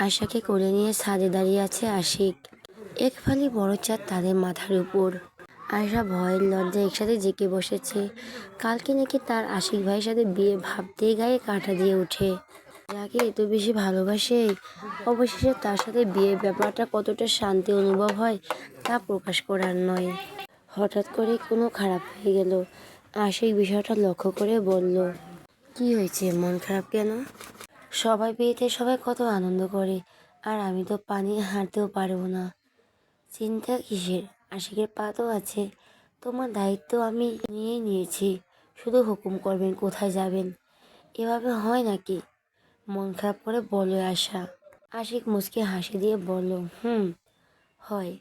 আশাকে কোলে নিয়ে ছাদে দাঁড়িয়ে আছে আশিক। এক ফালি বড় চাঁদ তাদের মাথার উপর। আয়শা ভয়ের লজ্জায় একসাথে জেঁকে বসেছে। কালকে নাকি তার আশিক ভাইয়ের সাথে বিয়ে ভাবতেই গায়ে কাঁটা দিয়ে ওঠে। যাকে এত বেশি ভালোবাসে অবশেষে তার সাথে বিয়ের ব্যাপারটা কতটা শান্তি অনুভব হয় তা প্রকাশ করার নয়। হঠাৎ করে কোনো খারাপ হয়ে গেল। আশিক বিষয়টা লক্ষ্য করে বলল, কি হয়েছে, মন খারাপ কেন? সবাই বিয়েতে সবাই কত আনন্দ করে, আর আমি তো পানি হাঁটতেও পারবো না। চিন্তা কিসের, আশিকের পা তো আছে। তোমার দায়িত্ব আমি নিয়েই নিয়েছি, শুধু হুকুম করবেন কোথায় যাবেন। এভাবে হয় নাকি? মন খারাপ করে বলো আশা। আশিক মুচকে হাসি দিয়ে বলল, হয়।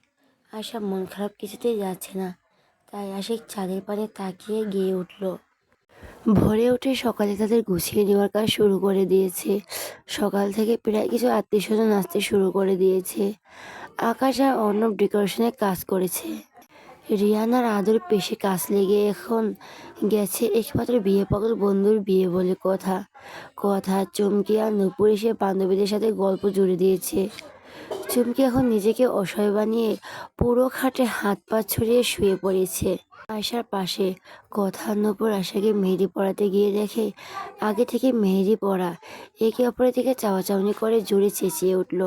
আশা মন খারাপ কিছুতেই যাচ্ছে না, তাই আশিক চাঁদের পানে তাকিয়ে গিয়ে উঠল। ভোরে উঠে সকালে তাদের গুছিয়ে নেওয়ার কাজ শুরু করে দিয়েছে। সকাল থেকে প্রায় কিছু আত্মীয় স্বজন আসতে শুরু করে দিয়েছে। আকাশ আর অর্ণব ডেকোরেশনে কাজ করেছে। রিয়ান আর আদর পেশে কাজ লেগে এখন গেছে একমাত্র বিয়ে পাগল বন্ধুর বিয়ে বলে কথা। চুমকি আর নূপুর এসে বান্ধবীদের সাথে গল্প জুড়ে দিয়েছে। চুমকি এখন নিজেকে অসহায় বানিয়ে পুরো খাটে হাত পা ছড়িয়ে শুয়ে পড়েছে আয়শার পাশে। নূপুর আশাকে মেহেদি পড়াতে গিয়ে দেখে আগে থেকে মেহেদি পড়া। একে অপরের দিকে চাওয়াচাউনি করে জোরে চেঁচিয়ে উঠল।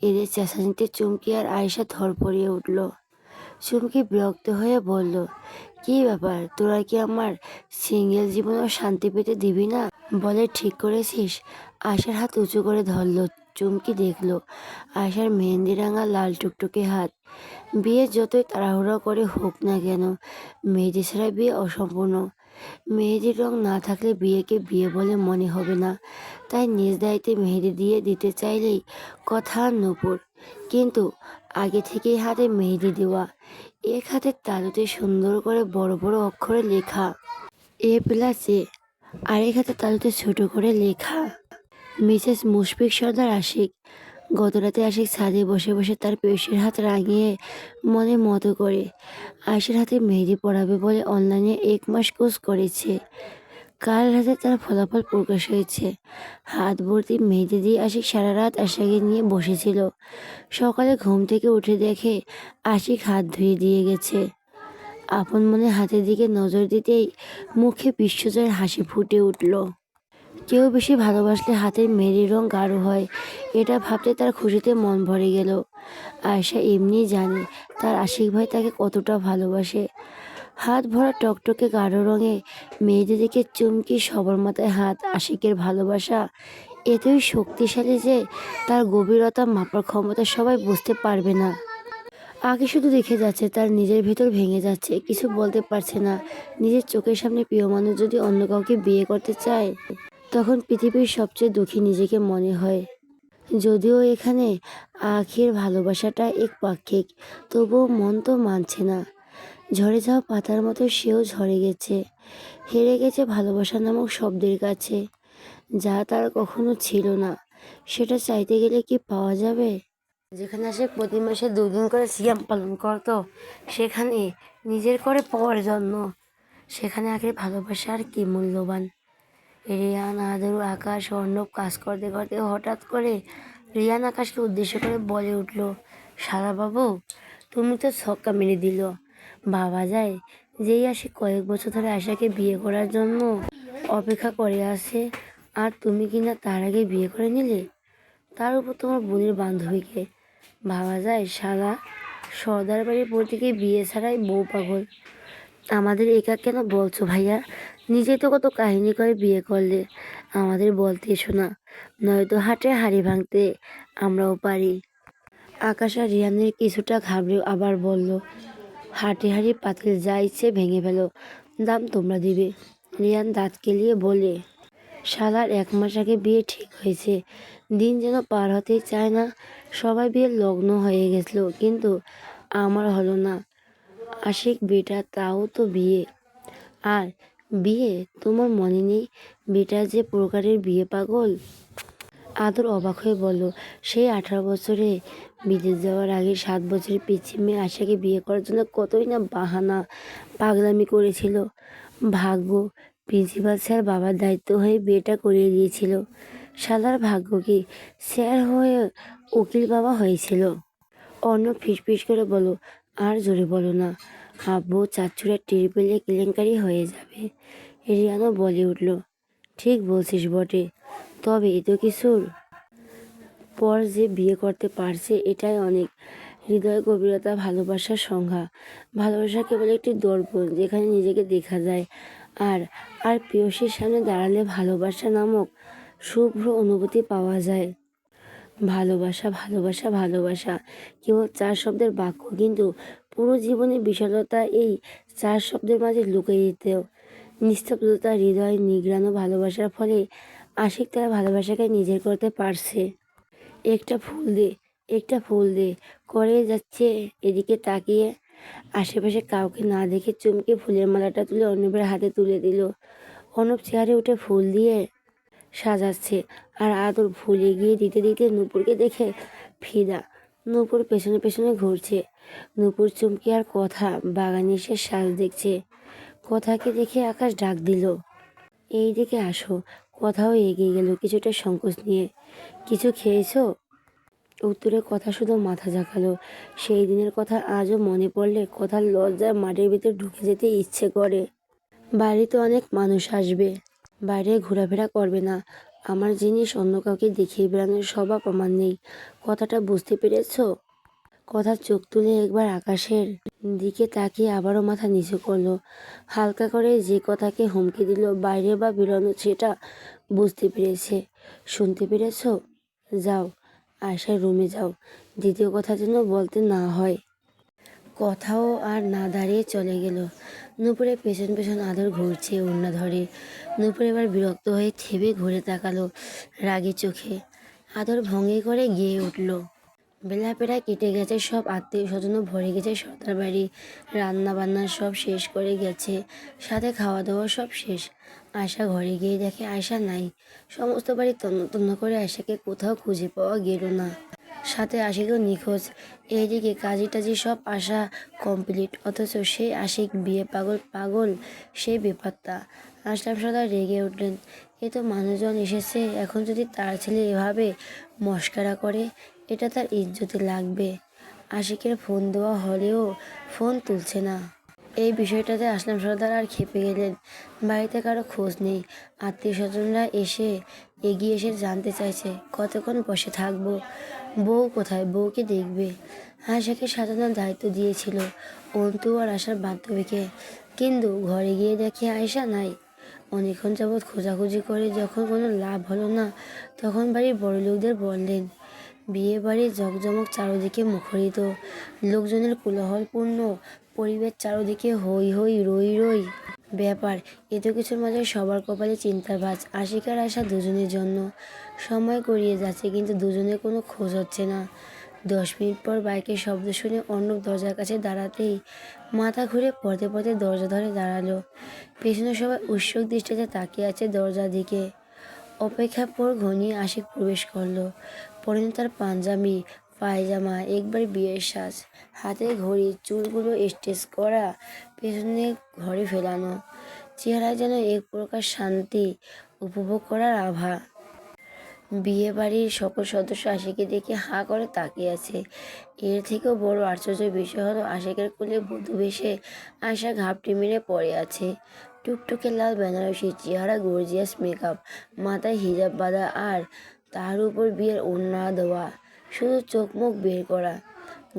এদের চেঁচানিতে চুমকি আর আয়শা ধরপড়িয়ে উঠল। চুমকি বিরক্ত হয়ে বলল, কি ব্যাপার, তোরা কি আমার সিঙ্গেল জীবনেও শান্তি পেতে দিবি না? বলে ঠিক করেছিস? আয়শার হাত উঁচু করে ধরল। চুমকি দেখলো আয়শার মেহেন্দি রাঙা লাল টুকটুকে হাত। বিয়ে যতই তাড়াহুড়ো করে হোক না কেন, মেহেদি ছাড়া বিয়ে অসম্পূর্ণ। মেহেদির রং না থাকলে বিয়েকে বিয়ে বলে মনে হবে না। তাই নিজ দায়িত্বে মেহেদি দিয়ে দিতে চাইলেই কথা নূপুর। কিন্তু আগে থেকেই হাতে মেহেদি দেওয়া। এক হাতের তালুতে সুন্দর করে বড় বড় অক্ষরে লেখা A+A, আরেক হাতের তালুতে ছোট করে লেখা মিসেস মুশফিক সর্দার আশিক। গতরাতে আশিক ছাদে বসে বসে তার পেশের হাত রাঙিয়ে মনে মতো করে আয়েশার হাতে মেহেদি পড়াবে বলে অনলাইনে 1 মাস কোর্স করেছে। কাল রাতে তার ফলাফল প্রকাশ হয়েছে। হাত ভর্তি মেহেদি দিয়ে আশিক সারা রাত আশাকে নিয়ে বসেছিল। সকালে ঘুম থেকে উঠে দেখে আশিক হাত ধুয়ে দিয়ে গেছে। আপন মনে হাতের দিকে নজর দিতেই মুখে বিশ্বজয়ের হাসি ফুটে উঠল। কেউ বেশি ভালোবাসলে হাতের মেহেদির রং গাঢ় হয়, এটা ভাবতে তার খুশিতে মন ভরে গেল। আয়েশা এমনিই জানে তার আশিক ভাই তাকে কতটা ভালোবাসে। হাত ভরা টকটকে গাঢ় রঙে মেহেদি দেখে চুমকি সবার মাথায় হাত। আশিকের ভালোবাসা এতই শক্তিশালী যে তার গভীরতা মাপার ক্ষমতা সবাই বুঝতে পারবে না। আগে শুধু দেখে যাচ্ছে, তার নিজের ভেতর ভেঙে যাচ্ছে, কিছু বলতে পারছে না। নিজের চোখের সামনে প্রিয় মানুষ যদি অন্য কাউকে বিয়ে করতে চায়, তখন পৃথিবীর সবচেয়ে দুঃখী নিজেকে মনে হয়। যদিও এখানে আখির ভালোবাসাটা একপাক্ষিক, তবুও মন তো মানছে না। ঝরে যাওয়া পাতার মতো সেও ঝরে গেছে, হেরে গেছে ভালোবাসা নামক শব্দের কাছে, যা তার কখনো ছিল না। সেটা চাইতে গেলে কি পাওয়া যাবে? যেখানে সে প্রতি মাসে 2 দিন করে সিয়াম পালন করত, সেখানে নিজের করে পাওয়ার জন্য, সেখানে আখির ভালোবাসা আর কি মূল্যবান। রিয়ান, আদর, আকাশ, অর্ণব কাজ করতে করতে হঠাৎ করে রিয়ান আকাশকে উদ্দেশ্য করে বলে উঠল, শালা বাবু, তুমি তো ছক্কা মেরে দিল। বাবা যায় যেই আসে কয়েক বছর ধরে আশাকে বিয়ে করার জন্য অপেক্ষা করে আছে, আর তুমি কিনা তার আগে বিয়ে করে নিলে, তার উপর তোমার বোনের বান্ধবীকে। ভাবা যায় শালা, সর্দার বাড়ির প্রতীকে বিয়ে ছাড়াই বউ পাগল। আমাদের একা কেন বলছো ভাইয়া? নিজেই তো কত কাহিনী করে বিয়ে করলে, আমাদের বলতে এসো না, নয়তো হাটে হাঁড়ি ভাঙতে আমরাও পারি। আকাশ আর রিয়ানের কিছুটা ঘাবড়ে আবার বলল, হাটে হাঁড়ি পাতিল যা ইচ্ছে ভেঙে ফেলো, দাম তোমরা দিবে। রিয়ান দাঁত কেলিয়ে বলে, শালার 1 মাস আগে বিয়ে ঠিক হয়েছে, দিন যেন পার হতেই চায় না। সবাই বিয়ের লগ্ন হয়ে গেছিল, কিন্তু আমার হলো না। আশিক বেটা, তাও তো বিয়ে। আর বিয়ে, তোমার মনে নেই বেটা যে প্রকারের বিয়ে পাগল? আদর অবাক হয়ে বলল, সেই 18 বছরে বিদেশ যাওয়ার আগে 7 বছরের পিচ্ছি মেয়ে আশাকে বিয়ে করার জন্য কতই না বাহানা পাগলামি করেছিল। ভাগ্য প্রিন্সিপাল স্যার বাবার দায়িত্ব হয়ে বিয়েটা করিয়ে দিয়েছিল। শালার ভাগ্য কি, স্যার হয়ে উকিল বাবা হয়েছিল। অর্ণব ফিসফিস করে বলো, আর জোরে বলো না, আব্বু চাচ্চুরা টের পেলে কেলেঙ্কারি হয়ে যাবে। রিয়ানও বলে উঠল, ঠিক বলছিস বটে, তবে এত কিছুর পর যে বিয়ে করতে পারছে এটাই অনেক। হৃদয় গভীরতা ভালোবাসার সংজ্ঞা। ভালোবাসা কেবল একটি দর্পণ যেখানে নিজেকে দেখা যায়, আর আর প্রেয়সীর সামনে দাঁড়ালে ভালোবাসা নামক শুভ্র অনুভূতি পাওয়া যায়। ভালোবাসা, ভালোবাসা, ভালোবাসা কেবল 4 শব্দের বাক্য, কিন্তু পুরো জীবনের বিশালতা এই 4 শব্দের মাঝে লুকিয়ে। নিস্তব্ধতা, হৃদয় নিংড়ানো ভালোবাসার ফলে আশিক তার ভালোবাসাকে নিজের করতে পারছে। একটা ফুল দে, একটা ফুল দে করে যাচ্ছে এদিকে তাকিয়ে। আশেপাশে কাউকে না দেখে চমকে ফুলের মালাটা তুলে অর্ণবের হাতে তুলে দিল। অর্ণব চেয়ারে উঠে ফুল দিয়ে সাজাচ্ছে, আর আদর ফুল এগিয়ে দিতে দিতে নূপুরকে দেখে ফিদা। নূপুর পেছনে পেছনে ঘুরছে। নূপুর চমকে আর কথা বাগানে এসে সাজ দেখছে। কথাকে দেখে আকাশ ডাক দিল, এই দিকে আসো। কথাও এগিয়ে গেল কিছুটা সংকোচ নিয়ে। কিছু খেয়েছো? উত্তরে কথা শুধু মাথা ঝাঁকালো। সেই দিনের কথা আজও মনে পড়লে কথার লজ্জায় মাটির ভিতর ঢুকে যেতে ইচ্ছে করে। বাড়িতে অনেক মানুষ আসবে, বাইরে ঘোরাফেরা করবে না। আমার জিনিস অন্য কাউকে দেখিয়ে বেড়ানোর স্বভাব আমার নেই। কথাটা বুঝতে পেরেছো? কথা চোখ তুলে একবার আকাশের দিকে তাকিয়ে আবারও মাথা নিচু করলো। হালকা করে যে কথাকে হুমকি দিল বাইরে বা বেরোনো সেটা বুঝতে পেরেছে। শুনতে পেরেছ? যাও, আয়শার রুমে যাও। দ্বিতীয় কথা যেন বলতে না হয়। কথাও আর না দাঁড়িয়ে চলে গেল। নূপুরের পেছন পেছন আদর ঘুরছে ওড়না ধরে। নূপুর এবার বিরক্ত হয়ে থেমে ঘুরে তাকালো রাগী চোখে। আদর ভঙ্গি করে গেয়ে উঠল, বেলা প্রায় কেটে গেছে, সব আত্মীয় স্বজনও ভরে গেছে সর্দার বাড়ি। রান্না বান্না সব শেষ করে গেছে, সাথে খাওয়া দাওয়া সব শেষ। আয়শা ঘরে গিয়ে দেখে আয়শা নাই। সমস্ত বাড়ি তন্ন তন্ন করে আয়শাকে কোথাও খুঁজে পাওয়া গেল না। সাথে আশিকও নিখোঁজ। এইদিকে কাজী টাজি সব আশা কমপ্লিট, অথচ সেই আশিক বিয়ে পাগল পাগল সেই বেপাত্তা। আসলাম সর্দার রেগে উঠলেন, এ তো মানুষজন এসেছে, এখন যদি তার ছেলে এভাবে মস্কারা করে এটা তার ইজ্জতে লাগবে। আশিকের ফোন দেওয়া হলেও ফোন তুলছে না। এই বিষয়টাতে আসলাম সর্দার আর খেপে গেলেন। বাড়িতে কারো খোঁজ নেই। আত্মীয় স্বজনরা এগিয়ে এসে জানতে চাইছে কতক্ষণ বসে থাকবো, বউ কোথায়, বউকে দেখবে। আয়শাকে সাজানোর দায়িত্ব দিয়েছিল অন্তু আর আশার বান্ধবীকে, কিন্তু ঘরে গিয়ে দেখে আয়শা নাই। অনেকক্ষণ যাবৎ খোঁজাখুঁজি করে যখন কোনো লাভ হলো না, তখন বাড়ির বড়লোকদের বললেন। বিয়ে বাড়ির জকজমক চারদিকে মুখরিত, লোকজনের কোলাহলপূর্ণ পরিবেশ, চারদিকে হই হই রই রই ব্যাপার। এত কিছুর মাঝে সবার কপালে চিন্তার ভাঁজ। আশিক আর আশা দুজনের জন্য। সময় গড়িয়ে যাচ্ছে, কিন্তু দুজনের কোনো খোঁজ হচ্ছে না। 10 মিনিট পর বাইকের শব্দ শুনে অর্ণব দরজার কাছে দাঁড়াতেই মাথা ঘুরে পড়তে পড়তে দরজা ধরে দাঁড়ালো। পেছনে সবাই উৎসুক দৃষ্টিতে তাকিয়ে আছে দরজার দিকে। অপেক্ষার পর ঘনিয়ে আশিক প্রবেশ করলো। পরনে তার পাঞ্জাবি পায়জামা, একবার বিয়ের সাজ, হাতে ঘড়ি, চুলগুলো স্ট্রেচ করা, পেছনে ঘরে ফেলানো। চেহারায় যেন এক প্রকার শান্তি উপভোগ করার আভা। বিয়ে বাড়ির সকল সদস্য আশিকে দেখে হাঁ করে তাকিয়ে আছে। এর থেকেও বড় আশ্চর্যের বিষয় হলো আশিকের কোলে বধূ বেশে আয়শা ঘাপটি মেরে পড়ে আছে। টুকটুকে লাল বেনারসি চেহারা, গর্জিয়াস মেকআপ, মাথায় হিজাব বাঁধা, আর তার উপর বিয়ের ওড়না দেওয়া, শুধু চোখ মুখ বের করা।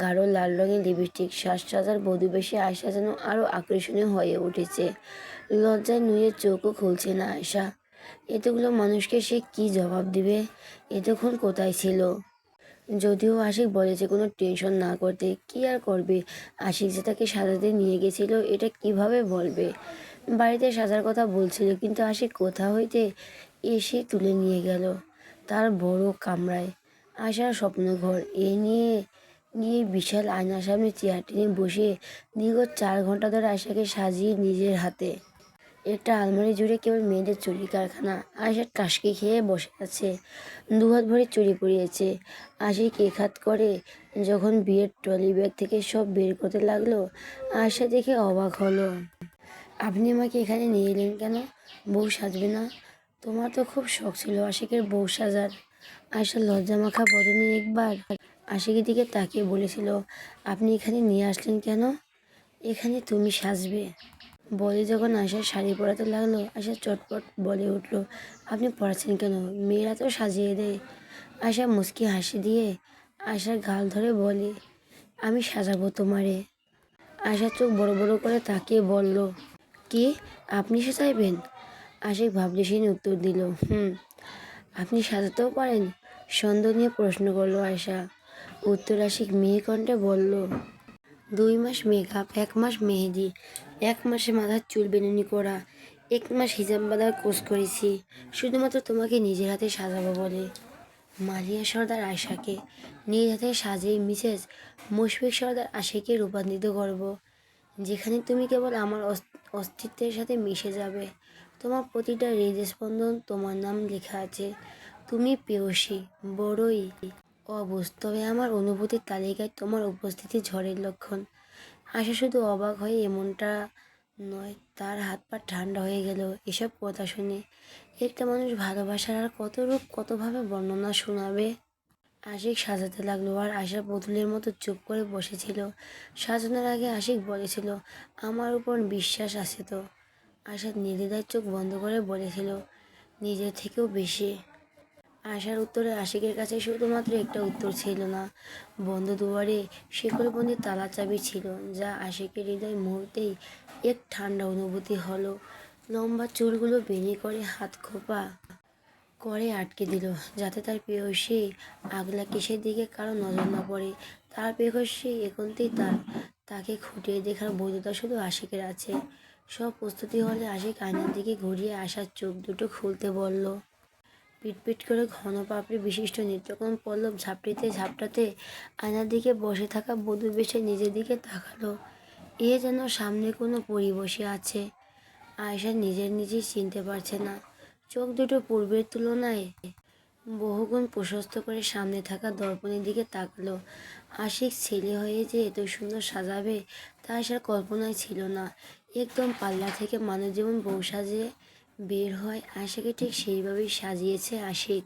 গাঢ় লাল রঙের লিপস্টিক, সাজসজ্জার বধূ বেশে আয়শা যেন আরও আকর্ষণীয় হয়ে উঠেছে। লজ্জায় নুয়ে চোখও খুলছে না আয়শা। এতগুলো মানুষকে সে কি জবাব দিবে? এতক্ষণ কোথায় ছিল? যদিও আশিক বলেছে কোনো টেনশন না করতে, কি আর করবে। আশিক যে তাকে সাজাতে নিয়ে গেছিল এটা কিভাবে বলবে? বাড়িতে সাজার কথা বলছিল, কিন্তু আশিক কোথা হইতে এসে তুলে নিয়ে গেল তার বড় কামরায়। আশার স্বপ্নঘর এ নিয়ে গিয়ে বিশাল আয়নার সামনে চেয়ার টেনে বসে দীর্ঘ 4 ঘন্টা ধরে আশাকে সাজিয়ে নিজের হাতে। একটা আলমারি জুড়ে কেবল মেয়েদের চুড়ি কারখানা। আয়শা টাসকি খেয়ে বসে আছে, 2 হাত ভরে চুড়ি পরিয়েছে। আশিক এক হাত করে যখন বিয়ের ট্রলি ব্যাগ থেকে সব বের করতে লাগলো, আয়শা দেখে অবাক হলো। আপনি আমাকে এখানে নিয়ে এলেন কেন? বউ সাজবে না? তোমার তো খুব শখ ছিল আশিকের বউ সাজার। আয়শা লজ্জামাখা বদনে একবার আশিকের দিকে তাকিয়ে বলেছিল, আপনি এখানে নিয়ে আসলেন কেন? এখানে তুমি সাজবে বলে যখন আয়শার শাড়ি পরাতে লাগলো, আয়শা চটপট বলে উঠল, আপনি পরাচ্ছেন কেন? মেয়েরা তো সাজিয়ে দেয়। আয়শা মুচকি হাসি দিয়ে আয়শার গাল ধরে বলে, আমি সাজাবো তোমারে। আয়শা চোখ বড় বড় করে তাকিয়ে বলল, কি, আপনি সাজাইবেন? আশিক ভাবলেশীন উত্তর দিল, আপনি সাজাতেও পারেন? সন্দেহ নিয়ে প্রশ্ন করলো আয়শা। উত্তর আশিক মেয়ে কণ্ঠে বলল, 2 মাস মেকআপ, 1 মাস মেহেদি, 1 মাসে মাথার চুল বেনুনি করা, 1 মাস হিজাব বাঁধার কোর্স করেছি, শুধুমাত্র তোমাকে নিজের হাতে সাজাবো বলে। মালিয়া সর্দার আয়শাকে নিজ হাতে সাজিয়ে মিসেস মুশফিক সর্দার আশিকে রূপান্তরিত করব, যেখানে তুমি কেবল আমার অস্তিত্বের সাথে মিশে যাবে। তোমার প্রতিটা হৃদস্পন্দন তোমার নাম লেখা আছে। তুমি প্রেয়সী, বড়ই অবুঝ, তবে আমার অনুভূতির তালিকায় তোমার উপস্থিতি ঝড়ের লক্ষণ। আশা শুধু অবাক হয়ে এমনটা নয়, তার হাত পা ঠান্ডা হয়ে গেল এসব কথা শুনে। একটা মানুষ ভালোবাসার আর কত রূপ কতভাবে বর্ণনা শোনাবে। আশিক সাজাতে লাগলো আর আশা পুতুলের মতো চুপ করে বসেছিল। সাজানোর আগে আশিক বলেছিল, আমার উপর বিশ্বাস আছে তো? আশা নির্দ্বিধায় চোখ বন্ধ করে বলেছিল, নিজের থেকেও বেশি। আশার উত্তরে আশিকের কাছে শুধুমাত্র একটা উত্তর ছিল না, বন্ধ দুয়ারে শিকলবন্দি তালা চাবি ছিল, যা আশিকের হৃদয় মুহূর্তেই এক ঠান্ডা অনুভূতি হলো। লম্বা চুলগুলো বেনি করে হাত খোপা করে আটকে দিল, যাতে তার প্রেয়সী আগলা কেশের দিকে কারো নজর না পড়ে। তার প্রেয়সী একান্তই তাকে খুঁটিয়ে দেখার বৈধতা শুধু আশিকের আছে। সব প্রস্তুতি হলে আশিক আয়নার দিকে ঘুরিয়ে আশার চোখ দুটো খুলতে বলল। পিটপিট করে ঘন পাপড়ি বিশিষ্ট নিত্যকম পল্লব ঝাপটিতে ঝাপটাতে আয়নার দিকে বসে থাকা বধূ বেশে নিজের দিকে তাকালো। এ যেন সামনে কোনো পরী বসে আছে। আয়শা নিজেই চিনতে পারছে না। চোখ দুটো পূর্বের তুলনায় বহুগুণ প্রশস্ত করে সামনে থাকা দর্পণের দিকে তাকালো। আশিক ছেলে হয়ে যে এত সুন্দর সাজাবে তা আশার কল্পনায় ছিল না। একদম পাল্লা থেকে মানুষ যেমন বউ সাজে বের হয়, আশাকে ঠিক সেইভাবেই সাজিয়েছে আশিক।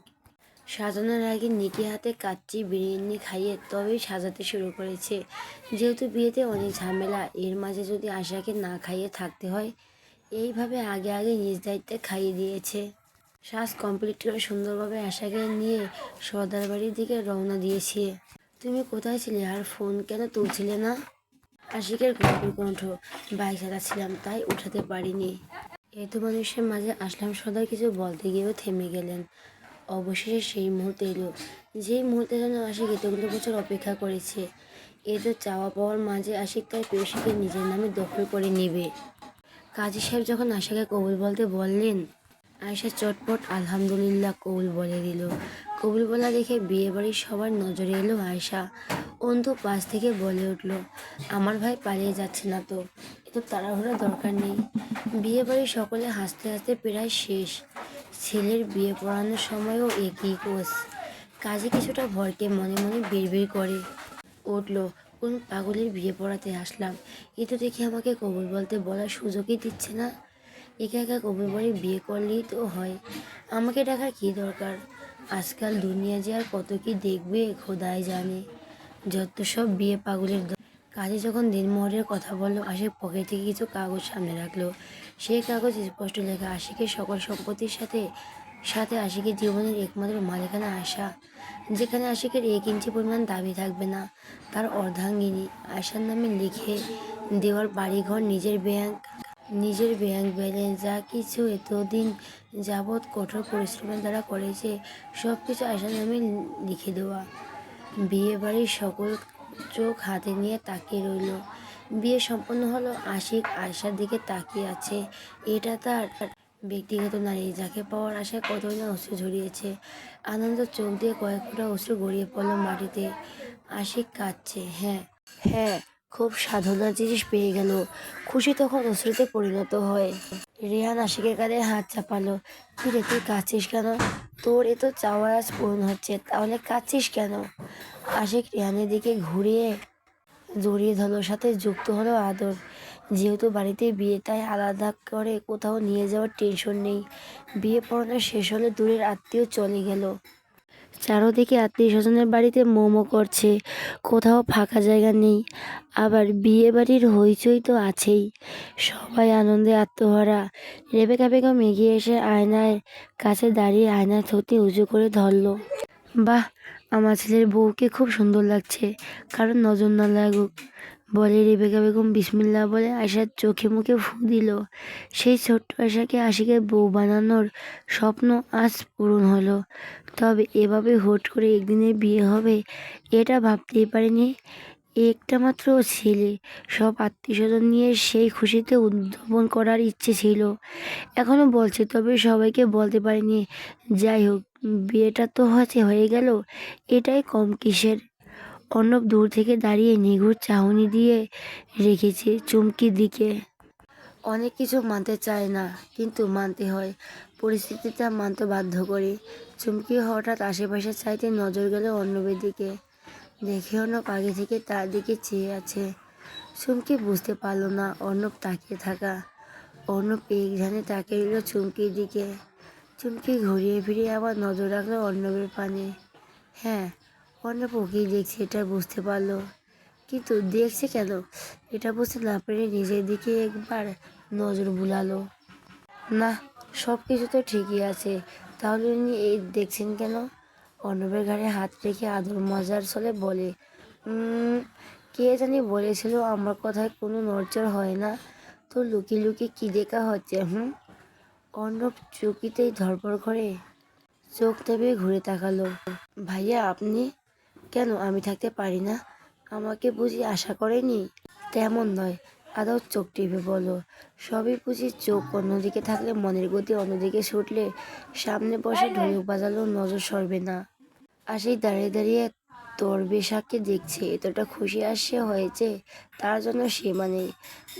সাজানোর আগে নিকি হাতে কাচ্চি বিরিয়ানি খাইয়ে তবেই সাজাতে শুরু করেছে। যেহেতু বিয়েতে অনেক ঝামেলা, এর মাঝে যদি আশাকে না খাইয়ে থাকতে হয়, এইভাবে আগে নিজ দায়িত্বে খাইয়ে দিয়েছে। সাজ কমপ্লিট করে সুন্দরভাবে আশাকে নিয়ে সর্দার বাড়ির দিকে রওনা দিয়েছে। তুমি কোথায় ছিলে আর ফোন কেন তুলছিলে না? আশিকের গম্ভীর কণ্ঠ, বাইক চালাচ্ছিলাম তাই উঠাতে পারিনি। এত মানুষের মাঝে আসলাম সর্দার কিছু বলতে গিয়েও থেমে গেলেন। অবশেষে সেই মুহূর্তে এলো, যেই মুহূর্তে যেন আশিক এতগুলো বছর অপেক্ষা করেছে। এত চাওয়া পাওয়ার মাঝে আশিক তার প্রেয়সীকে নিজের নামে দখল করে নেবে। কাজী সাহেব যখন আশাকে কবুল বলতে বললেন, আয়শা চটপট আলহামদুলিল্লাহ কবুল বলে দিল। কবুল বলা দেখে বিয়ে বাড়ির সবার নজরে এলো আয়শা। অন্তু পাশ থেকে বলে উঠল, আমার ভাই পালিয়ে যাচ্ছে না তো? এত তাড়াহুড়া দরকার নেই। বিয়ে বাড়ির সকলে হাসতে হাসতে প্রায় শেষ। ছেলের বিয়ে পড়ানোর সময়ও একই কোষ। কাজে কিছুটা ভরকে মনে মনে বিড়বিড় করে উঠল, কোন পাগলের বিয়ে পড়াতে আসলাম? এ তো দেখি আমাকে কবুল বলতে বলার সুযোগই দিচ্ছে না। একা একা কবুল বলে বিয়ে করলেই তো হয়, আমাকে ডাকার কী দরকার? আজকাল দুনিয়া যে আর কত কি দেখবে খোদাই জানে। যত সব বিয়ে পাগলের কাজে যখন দিনমোহরের কথা বললো, আশিক পকেট থেকে কিছু কাগজ সামনে রাখলো। সেই কাগজ স্পষ্ট লেখা, আশিকের সকল সম্পত্তির সাথে সাথে আশিকের জীবনের একমাত্র মালিকানা আশা, যেখানে আশিকের 1 ইঞ্চি পরিমাণ দাবি থাকবে না। তার অর্ধাঙ্গিনী আশার নামে লিখে দেওয়ার বাড়িঘর, নিজের ব্যাংক ব্যালেন্স, যা কিছু এতদিন যাবৎ কঠোর পরিশ্রমের দ্বারা করেছে, সব কিছু আয়শার নামে লিখে দেওয়া। বিয়ে বাড়ির সকল চোখ হাতে নিয়ে তাকিয়ে রইল। বিয়ে সম্পন্ন হলো, আশিক আয়শার দিকে তাকিয়ে আছে। এটা তার ব্যক্তিগত নারী, যাকে পাওয়ার আশায় কতই না অশ্রু ঝরিয়েছে। আনন্দ চোখ দিয়ে কয়েক ফোঁটা অশ্রু গড়িয়ে পড়ল মাটিতে। আশিক কাঁদছে, হ্যাঁ হ্যাঁ, খুব সাধনার জিনিস পেয়ে গেল। খুশি তখন অশ্রুতে পরিণত হয়। রেহান আশিকের কাঁধে হাত চাপালো, কি রে তুই কাঁদছিস কেন? তোর এত চাওয়ার আজ পূরণ হচ্ছে, তাহলে কাঁদছিস কেন? আশিক রেহানের দিকে ঘুরিয়ে জড়িয়ে ধরল, সাথে যুক্ত হলো আদর। যেহেতু বাড়িতে বিয়ে, তাই আলাদা করে কোথাও নিয়ে যাওয়ার টেনশন নেই। বিয়ে পড়ানো শেষ হলে দূরের আত্মীয় চলে গেল। চারদিকে আত্মীয় স্বজনের বাড়িতে মোমো করছে, কোথাও ফাঁকা জায়গা নেই। আবার বিয়ে বাড়ির হইচই তো আছেই, সবাই আনন্দে আত্মহারা। রেবেকা বেগম এগিয়ে এসে আয়নার কাছে দাঁড়িয়ে আয়নার থুতনি উঁচু করে ধরল। বাহ, আমার ছেলের বউকে খুব সুন্দর লাগছে, কারণ নজর না লাগুক বলে রেবেকা বেগম বিসমিল্লাহ বলে আয়শার চোখে মুখে ফু দিল। সেই ছোট্ট আয়শাকে আশিকের বউ বানানোর স্বপ্ন আজ পূরণ হলো। তবে এভাবে হুট করে একদিনে বিয়ে হবে, এটা ভাবতেই পারিনি। একটা মাত্র ছেলে, সব আত্মীয়স্বজন নিয়ে সেই খুশিতে উদ্যাপন করার ইচ্ছে ছিল, এখনো বলছে, তবে সবাইকে বলতে পারিনি। যাই হোক, বিয়েটা তো হয়ে গেল, এটাই কম কিসের। অর্ণব দূর থেকে দাঁড়িয়ে নিঘুর চাহনি দিয়ে রেখেছে চুমকির দিকে। অনেক কিছু মানতে চায় না, কিন্তু মানতে হয়, পরিস্থিতিটা মানতে বাধ্য করে। চুমকি হঠাৎ আশেপাশে চাইতে নজর গেল অর্ণবের দিকে। দেখে অর্ণব আগে থেকে তার দিকে চেয়ে আছে। চুমকি বুঝতে পারল না অর্ণব তাকিয়ে থাকা। অর্ণব এক ধ্যানে তাকিয়ে রইল চুমকির দিকে। চুমকি ঘুরিয়ে ফিরিয়ে আবার নজর রাখলো অর্ণবের পানে। হ্যাঁ, অর্ণব ওকেই দেখছে, এটা বুঝতে পারলো, কিন্তু দেখছে কেন এটা বুঝতে না পেরে নিজের দিকে একবার নজর বুলালো। না, সব কিছু তো ঠিকই আছে, তাহলে উনি এই দেখছেন কেন? অর্ণবের ঘাড়ে হাত রেখে আদর মজার ছলে বলে, কে জানি বলেছিল আমার কথায় কোনো নড়চড় হয় না, তো লুকিয়ে লুকিয়ে কী দেখা হচ্ছে? অর্ণব চুকিতেই ধরপড় করে চোখ টেপে ঘুরে তাকালো। ভাইয়া, আপনি? কেন আমি থাকতে পারি না? আমাকে বুঝি আশা করেনি? তেমন নয়, আদৌ চোখ টিপে বলো। সবই বুঝি চোখ অন্যদিকে থাকলে, মনের গতি অন্যদিকে ছুটলে, সামনে বসে ঢোলক বাজালেও নজর সরবে না। আশিক দাঁড়িয়ে দাঁড়িয়ে তরবেশাকে দেখছে, এতটা খুশি আসছে হয়েছে তার জন্য সীমা নেই।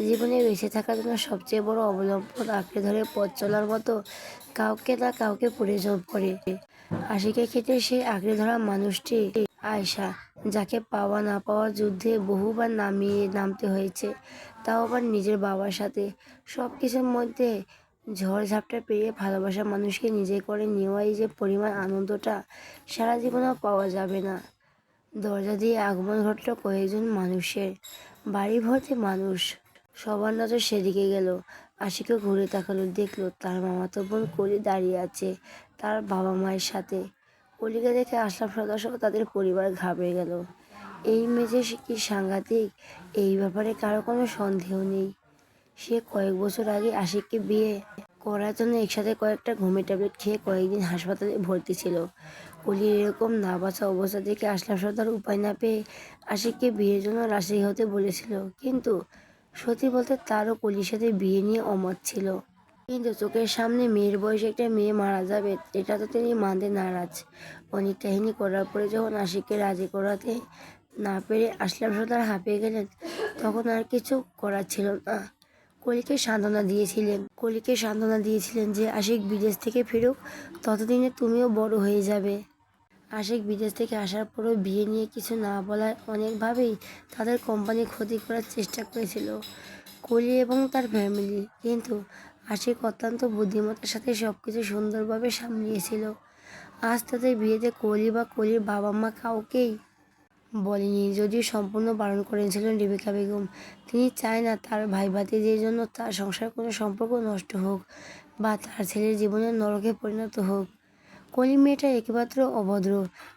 জীবনে বেঁচে থাকার জন্য সবচেয়ে বড় অবলম্বন আঁকড়ে ধরে পথ চলার মতো কাউকে না কাউকে প্রয়োজন পড়ে। আশিকের ক্ষেত্রে সেই আঁকড়ে ধরা মানুষটি আয়শা, যাকে পাওয়া না পাওয়ার যুদ্ধে বহুবার নামতে হয়েছে, তাও আবার নিজের বাবার সাথে। সব কিছুর মধ্যে ঝড়-ঝাপটা পেরিয়ে ভালোবাসার মানুষকে নিজে করে নেওয়াই যে পরিমাণ আনন্দটা সারা জীবনেও পাওয়া যাবে না। দরজা দিয়ে আগমন ঘটল কয়েকজন মানুষের, বাড়ি ভর্তি মানুষ। সবার নজর সেদিকে গেল। আশিকও ঘুরে তাকালো, দেখলো তার মামাতো বোন কলি দাঁড়িয়ে আছে তার বাবা মায়ের সাথে। কলিকে দেখে আশরাফ সদস্য তাদের পরিবার ঘাবড়ে গেল। এই মেয়ে যে কি সাংঘাতিক, এই ব্যাপারে কারো কোনো সন্দেহ নেই। সে কয়েক বছর আগে আশিককে বিয়ে করার জন্য একসাথে কয়েকটা ঘুমের ট্যাবলেট খেয়ে কয়েকদিন হাসপাতালে ভর্তি ছিল। কলির এরকম না বাঁচা অবস্থা দেখে আশরাফ সর্দার উপায় না পেয়ে আশিককে বিয়ের জন্য রাজি হতে বলেছিল, কিন্তু সত্যি বলতে তারও কলির সাথে বিয়ে নিয়ে অমত ছিল। কিন্তু চোখের সামনে মেয়ের বয়সে একটা মেয়ে মারা যাবে, এটা তো তিনি মানতে নারাজ। অনেক কাহিনী করার পরে যখন আশিককে রাজি করাতে না পেরে আশরাফ সর্দার হাঁপিয়ে গেলেন, তখন আর কিছু করার ছিল না। কলিকে সান্ত্বনা দিয়েছিলেন যে আশিক বিদেশ থেকে ফিরুক, ততদিনে তুমিও বড় হয়ে যাবে। আশিক বিদেশ থেকে আসার পরও বিয়ে নিয়ে কিছু না বলায় অনেকভাবেই তাদের কোম্পানি ক্ষতি করার চেষ্টা করেছিল কলি এবং তার ফ্যামিলি, কিন্তু আশিক অত্যন্ত বুদ্ধিমত্তার সাথে সব কিছু সুন্দরভাবে সামলিয়েছিল। আজ তাদের বিয়েতে কলি বা কলির বাবা মা কাউকেই বলেনি, যদিও সম্পূর্ণ বারণ করেছিলেন রেবেকা বেগম। তিনি চায় না তার ভাই ভাতিজির জন্য তার সংসার কোনো সম্পর্ক নষ্ট হোক বা তার ছেলের জীবনের নরকে পরিণত হোক। কলি মেয়েটা একেবারে অভদ্র,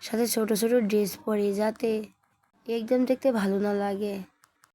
সাথে ছোট ছোট ড্রেস পরে, যাতে একদম দেখতে ভালো না লাগে।